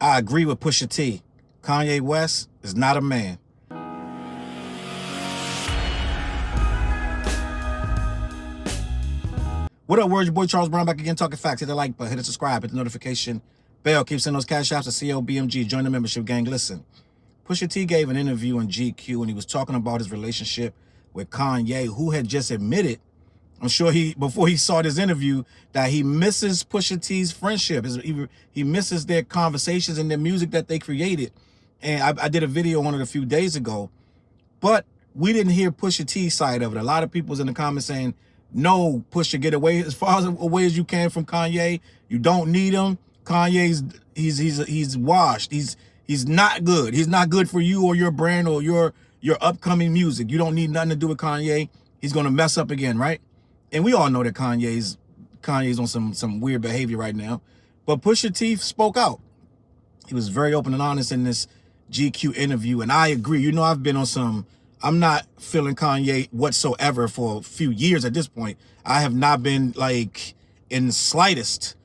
I agree with Pusha T. Kanye West is not a man. What up, word? Your boy Charles Brown back again, talking facts. Hit the like button, hit the subscribe, hit the notification bell. Keep sending those cash apps to CLBMG. Join the membership gang. Listen, Pusha T gave an interview on GQ and he was talking about his relationship with Kanye, who had just admitted, I'm sure before he saw this interview, that he misses Pusha T's friendship. He misses their conversations and their music that they created. And I did a video on it a few days ago, but we didn't hear Pusha T's side of it. A lot of people was in the comments saying, no, Pusha, get away as far away as you can from Kanye. You don't need him. Kanye's he's washed. He's not good. He's not good for you or your brand or your upcoming music. You don't need nothing to do with Kanye. He's gonna mess up again, right? And we all know that Kanye's on some weird behavior right now. But Pusha T spoke out. He was very open and honest in this GQ interview, and I agree. You know, I've been on some. I'm not feeling Kanye whatsoever for a few years at this point. I have not been like in the slightest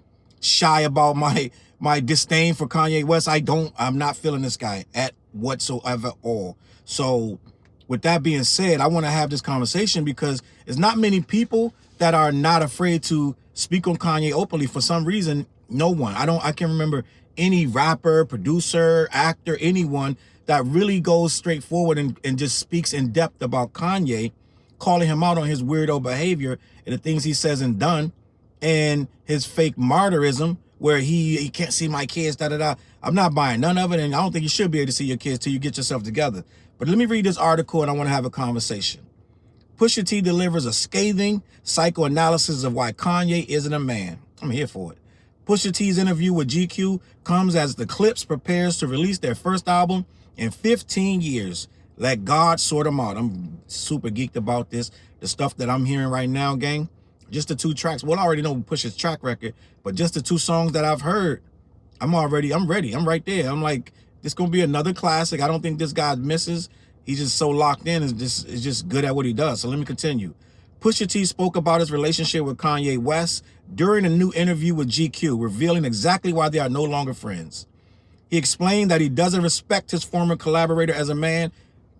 shy about my disdain for Kanye West. I'm not feeling this guy at whatsoever all. So with that being said, I want to have this conversation because there's not many people that are not afraid to speak on Kanye openly. For some reason, no one. I can't remember any rapper, producer, actor, anyone that really goes straight forward and just speaks in depth about Kanye, calling him out on his weirdo behavior and the things he says and done, and his fake martyrism where he can't see my kids, da-da-da. I'm not buying none of it, and I don't think you should be able to see your kids till you get yourself together. But let me read this article, and I want to have a conversation. Pusha T delivers a scathing psychoanalysis of why Kanye isn't a man. I'm here for it. Pusha T's interview with GQ comes as the Clips prepares to release their first album in 15 years. Let God sort them out. I'm super geeked about this. The stuff that I'm hearing right now, gang. Just the 2 tracks. Well, I already know Pusha's track record, but just the 2 songs that I've heard, I'm ready. I'm right there. I'm like, this gonna be another classic. I don't think this guy misses. He's just so locked in. Is just good at what he does. So let me continue. Pusha T spoke about his relationship with Kanye West during a new interview with GQ, revealing exactly why they are no longer friends. He explained that he doesn't respect his former collaborator as a man.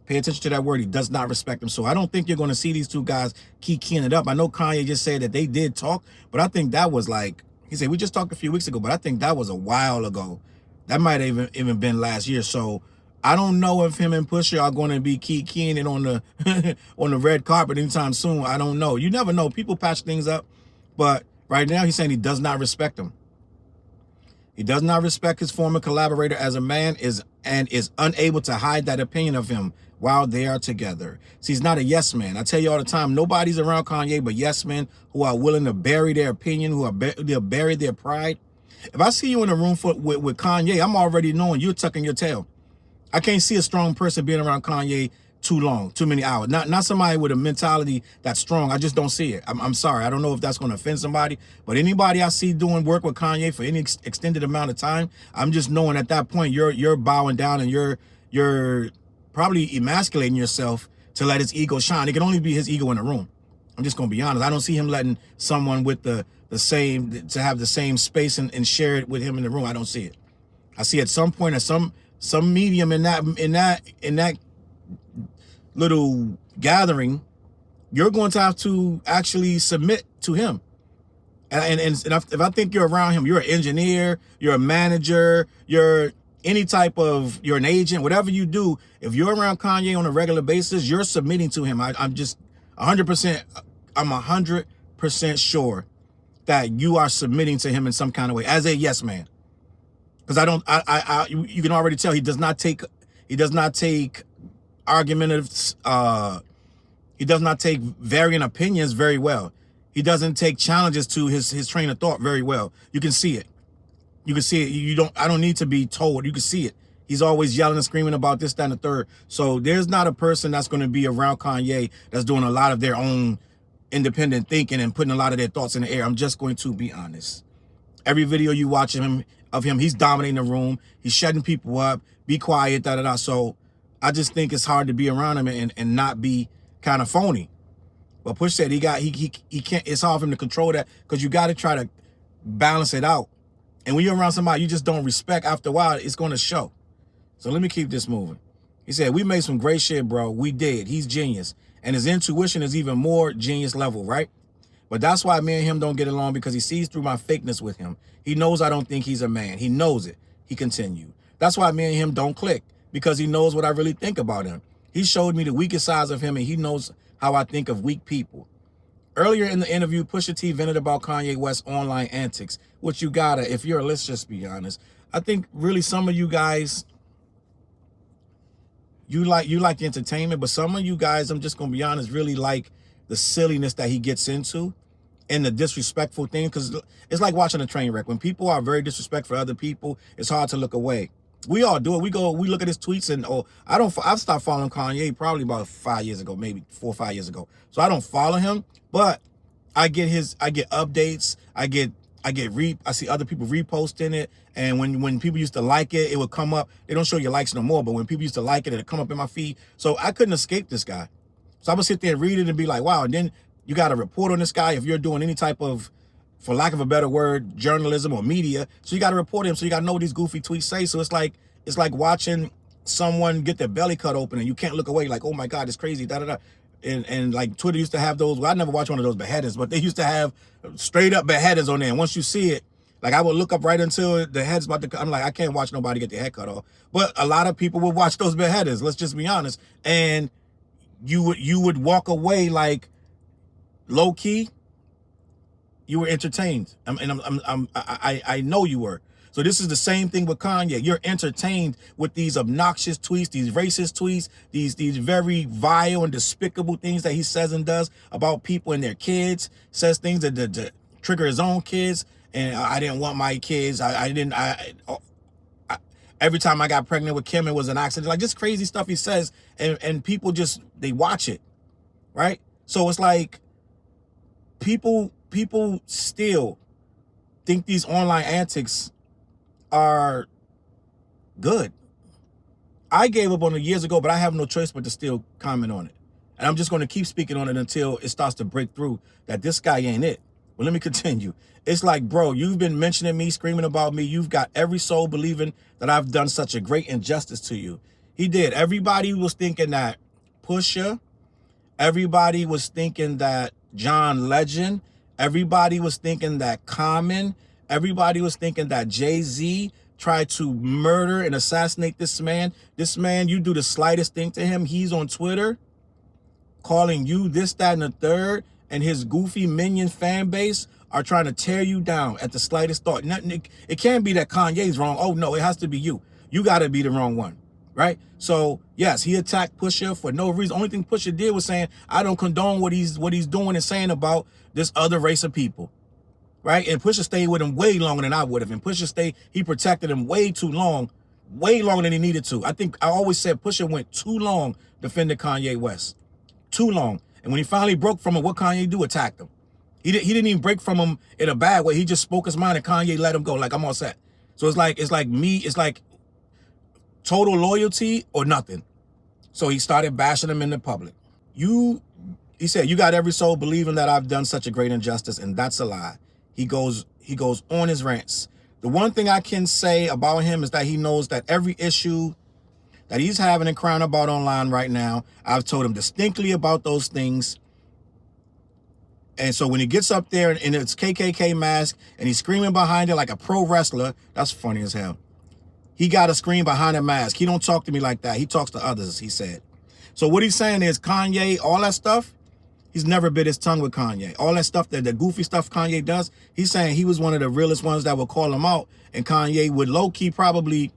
Pay attention to that word. He does not respect him. So I don't think you're going to see these 2 guys keying it up. I know Kanye just said that they did talk, but I think that was like, he said, we just talked a few weeks ago, but I think that was a while ago. That might have even been last year. So I don't know if him and Pusha are going to be keying it on the on the red carpet anytime soon. I don't know. You never know. People patch things up. But right now he's saying he does not respect him. He does not respect his former collaborator as a man and is unable to hide that opinion of him while they are together. See, he's not a yes man. I tell you all the time, nobody's around Kanye but yes men who are willing to bury their opinion, they'll bury their pride. If I see you in a room with Kanye, I'm already knowing you're tucking your tail. I can't see a strong person being around Kanye too long, too many hours. Not somebody with a mentality that's strong. I just don't see it. I'm sorry. I don't know if that's going to offend somebody, but anybody I see doing work with Kanye for any extended amount of time, I'm just knowing at that point you're bowing down and you're probably emasculating yourself to let his ego shine. It can only be his ego in the room. I'm just going to be honest. I don't see him letting someone with the same to have the same space and share it with him in the room. I don't see it. I see at some point at some medium in that little gathering, you're going to have to actually submit to him. And if I think you're around him, you're an engineer, you're a manager, you're an agent, whatever you do, if you're around Kanye on a regular basis, you're submitting to him. I'm just 100%, I'm 100% sure that you are submitting to him in some kind of way as a yes man. Because you can already tell he does not take argumentative, he does not take varying opinions very well. He doesn't take challenges to his train of thought very well. You can see it. You can see it. I don't need to be told. You can see it. He's always yelling and screaming about this, that, and the third. So there's not a person that's going to be around Kanye that's doing a lot of their own independent thinking and putting a lot of their thoughts in the air. I'm just going to be honest. Every video you watch of him, he's dominating the room. He's shutting people up. Be quiet, da-da-da. So I just think it's hard to be around him and not be kind of phony. But Push said he can't, it's hard for him to control that because you got to try to balance it out. And when you're around somebody you just don't respect, after a while, it's going to show. So let me keep this moving. He said, we made some great shit, bro. We did. He's genius. And his intuition is even more genius level, right? But that's why me and him don't get along, because he sees through my fakeness with him. He knows I don't think he's a man. He knows it. He continued. That's why me and him don't click, because he knows what I really think about him. He showed me the weakest sides of him, and he knows how I think of weak people. Earlier in the interview, Pusha T vented about Kanye West's online antics, which you gotta, if you're, let's just be honest. I think really some of you guys, you like the entertainment, but some of you guys, I'm just gonna be honest, really like the silliness that he gets into and the disrespectful thing, because it's like watching a train wreck. When people are very disrespectful for other people, it's hard to look away. We all do it. We look at his tweets, and I've stopped following Kanye probably about 5 years ago, maybe 4 or 5 years ago. So I don't follow him, but I get updates. I see other people reposting it, and when people used to like it, it would come up. They don't show your likes no more, but when people used to like it, it'd come up in my feed. So I couldn't escape this guy. So I would sit there and read it and be like, wow. And then you got to report on this guy if you're doing any type of, for lack of a better word, journalism or media. So you got to report him. So you got to know what these goofy tweets say. So it's like watching someone get their belly cut open and you can't look away, like, oh my God, it's crazy, da da da. And like Twitter used to have those. Well, I never watched one of those beheadings, but they used to have straight up beheadings on there. And once you see it, like I would look up right until the head's about to. I'm like, I can't watch nobody get their head cut off. But a lot of people would watch those beheadings. Let's just be honest. And you would walk away like low key. You were entertained. I know you were. So this is the same thing with Kanye. You're entertained with these obnoxious tweets, these racist tweets, these very vile and despicable things that he says and does about people and their kids. Says things that trigger his own kids. And I didn't want my kids. Every time I got pregnant with Kim, it was an accident. Like just crazy stuff he says, and people just, they watch it, right? So it's like people still think these online antics are good. I gave up on it years ago, but I have no choice but to still comment on it. And I'm just going to keep speaking on it until it starts to break through that this guy ain't it. Well, let me continue. It's like, bro, you've been mentioning me, screaming about me. You've got every soul believing that I've done such a great injustice to you. He did. Everybody was thinking that Pusha. Everybody was thinking that John Legend. Everybody was thinking that Common. Everybody was thinking that Jay-Z tried to murder and assassinate this man. This man, you do the slightest thing to him, he's on Twitter calling you this, that, and the third, and his goofy minion fan base are trying to tear you down at the slightest thought. It can't be that Kanye's wrong. Oh, no, it has to be you. You got to be the wrong one, right? So, yes, he attacked Pusha for no reason. Only thing Pusha did was saying, I don't condone what he's doing and saying about this other race of people. Right? And Pusha stayed with him way longer than I would have. And he protected him way longer than he needed to. I always said Pusha went too long defending Kanye West. Too long. And when he finally broke from him, what Kanye do? Attacked him. He didn't even break from him in a bad way. He just spoke his mind and Kanye let him go. Like, I'm all set. So it's like total loyalty or nothing. So he started bashing him in the public. He said, you got every soul believing that I've done such a great injustice, and that's a lie. He goes on his rants. The one thing I can say about him is that he knows that every issue that he's having and crying about online right now, I've told him distinctly about those things. And so when he gets up there in its KKK mask and he's screaming behind it like a pro wrestler, that's funny as hell. He got to scream behind a mask. He don't talk to me like that. He talks to others, he said. So what he's saying is Kanye, all that stuff, he's never bit his tongue with Kanye. All that stuff, the goofy stuff Kanye does, he's saying he was one of the realest ones that would call him out. And Kanye would low-key probably,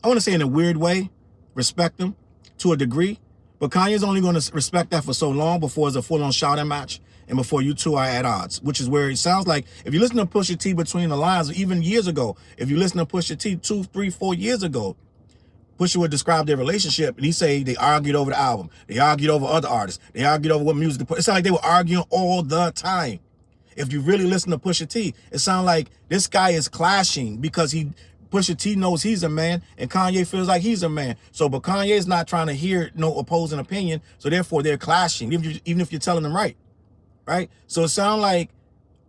I want to say in a weird way, respect him to a degree. But Kanye's only going to respect that for so long before it's a full-on shouting match and before you two are at odds, which is where it sounds like, if you listen to Pusha T between the lines, even years ago, if you listen to Pusha T 2, 3, 4 years ago, Pusha would describe their relationship, and he say they argued over the album. They argued over other artists. They argued over what music to put. It sounded like they were arguing all the time. If you really listen to Pusha T, it sounds like this guy is clashing because Pusha T knows he's a man, and Kanye feels like he's a man. So, but Kanye's not trying to hear no opposing opinion, so therefore they're clashing, even if you're telling them right? So it sounds like,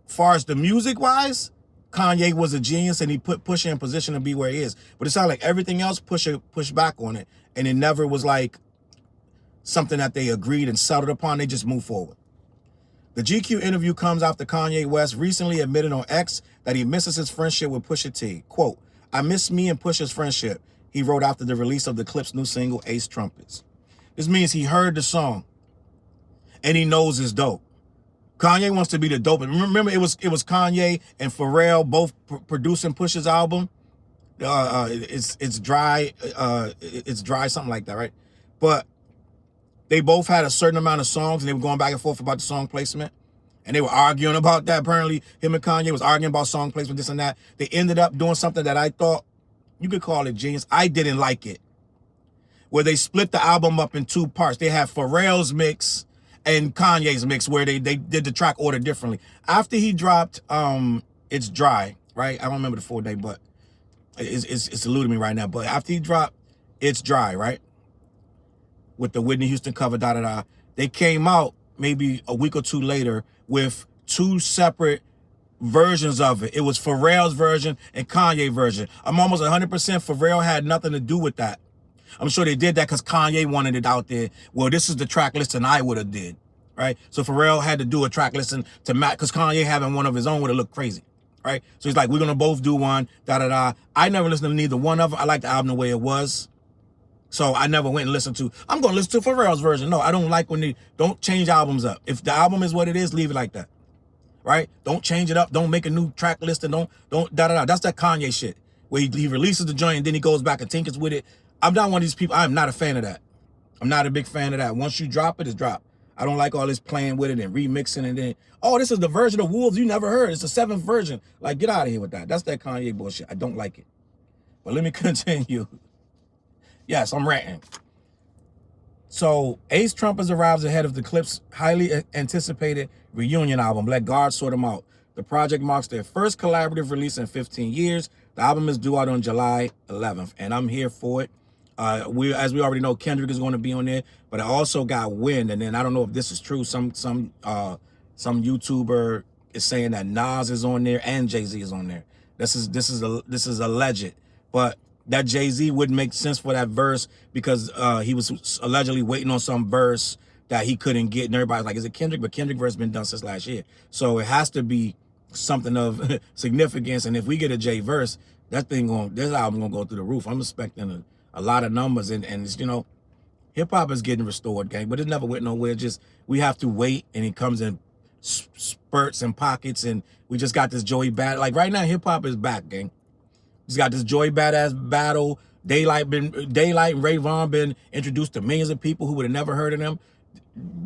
far as the music-wise, Kanye was a genius and he put Pusha in position to be where he is. But it sounded like everything else Pusha pushed back on it. And it never was like something that they agreed and settled upon. They just moved forward. The GQ interview comes after Kanye West recently admitted on X that he misses his friendship with Pusha T. Quote, "I miss me and Pusha's friendship," he wrote after the release of the Clip's new single, Ace Trumpets. This means he heard the song and he knows it's dope. Kanye wants to be the dope. Remember, it was Kanye and Pharrell both producing Pusha's album. It's dry. It's dry, something like that, right? But they both had a certain amount of songs, and they were going back and forth about the song placement, and they were arguing about that. Apparently, him and Kanye was arguing about song placement, this and that. They ended up doing something that I thought you could call it genius. I didn't like it, where they split the album up in two parts. They had Pharrell's mix and Kanye's mix, where they did the track order differently. After he dropped It's Dry, right? I don't remember the full day, but it's eluding me right now. But after he dropped It's Dry, right, with the Whitney Houston cover, they came out maybe a week or two later with two separate versions of it. It was Pharrell's version and Kanye's version. I'm almost 100% Pharrell had nothing to do with that. I'm sure they did that because Kanye wanted it out there. Well, this is the track listing I would have did, right? So Pharrell had to do a track listing to match, because Kanye having one of his own would have looked crazy, right? So he's like, we're going to both do one, I never listened to neither one of them. I like the album the way it was. So I never went and listened to, I'm going to listen to Pharrell's version. No, I don't like when they don't change albums up. If the album is what it is, leave it like that, right? Don't change it up. Don't make a new track list and don't That's that Kanye shit, where he releases the joint and then he goes back and tinkers with it. I'm not one of these people. I'm not a fan of that. I'm not a big fan of that. Once you drop it, it's dropped. I don't like all this playing with it and remixing and then, oh, this is the version of Wolves you never heard. It's the 7th version. Like, get out of here with that. That's that Kanye bullshit. I don't like it. But let me continue. Yes, I'm ranting. So Ace Trumpets arrives ahead of the Clip's highly anticipated reunion album, Let God Sort 'Em Out. The project marks their first collaborative release in 15 years. The album is due out on July 11th, and I'm here for it. As we already know, Kendrick is going to be on there, but I also got wind, and then I don't know if this is true. Some YouTuber is saying that Nas is on there and Jay-Z is on there. This is alleged, but that Jay-Z wouldn't make sense for that verse because he was allegedly waiting on some verse that he couldn't get, and everybody's like, is it Kendrick? But Kendrick verse been done since last year, so it has to be something of significance. And if we get a Jay verse, this album gonna go through the roof. I'm expecting a lot of numbers, and it's, you know, hip hop is getting restored, gang, but it never went nowhere. Just we have to wait, and it comes in spurts and pockets, and we just got this Joey Bad. Like right now, hip hop is back, gang. He's got this Joey Badass battle. Daylight and Ray Vaughn been introduced to millions of people who would have never heard of them.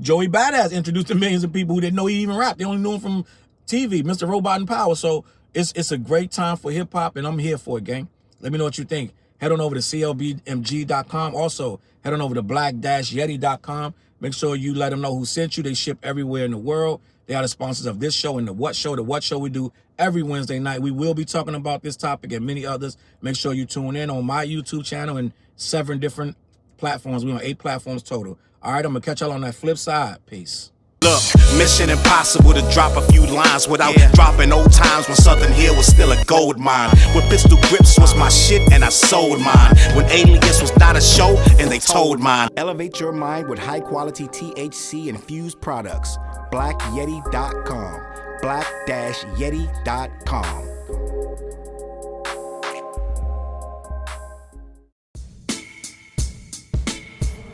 Joey Badass introduced to millions of people who didn't know he even rapped. They only knew him from TV, Mr. Robot and Power. So it's a great time for hip hop, and I'm here for it, gang. Let me know what you think. Head on over to CLBMG.com. Also, head on over to black-yeti.com. Make sure you let them know who sent you. They ship everywhere in the world. They are the sponsors of this show and the What Show we do every Wednesday night. We will be talking about this topic and many others. Make sure you tune in on my YouTube channel and 7 different platforms. We're on 8 platforms total. All right, I'm going to catch y'all on that flip side. Peace. Look, mission impossible to drop a few lines without dropping old times when Southern Hill was still a gold mine. When pistol grips was my shit and I sold mine. When Alias was not a show and they told mine. Elevate your mind with high quality THC infused products. BlackYeti.com. Black-Yeti.com.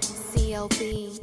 CLB.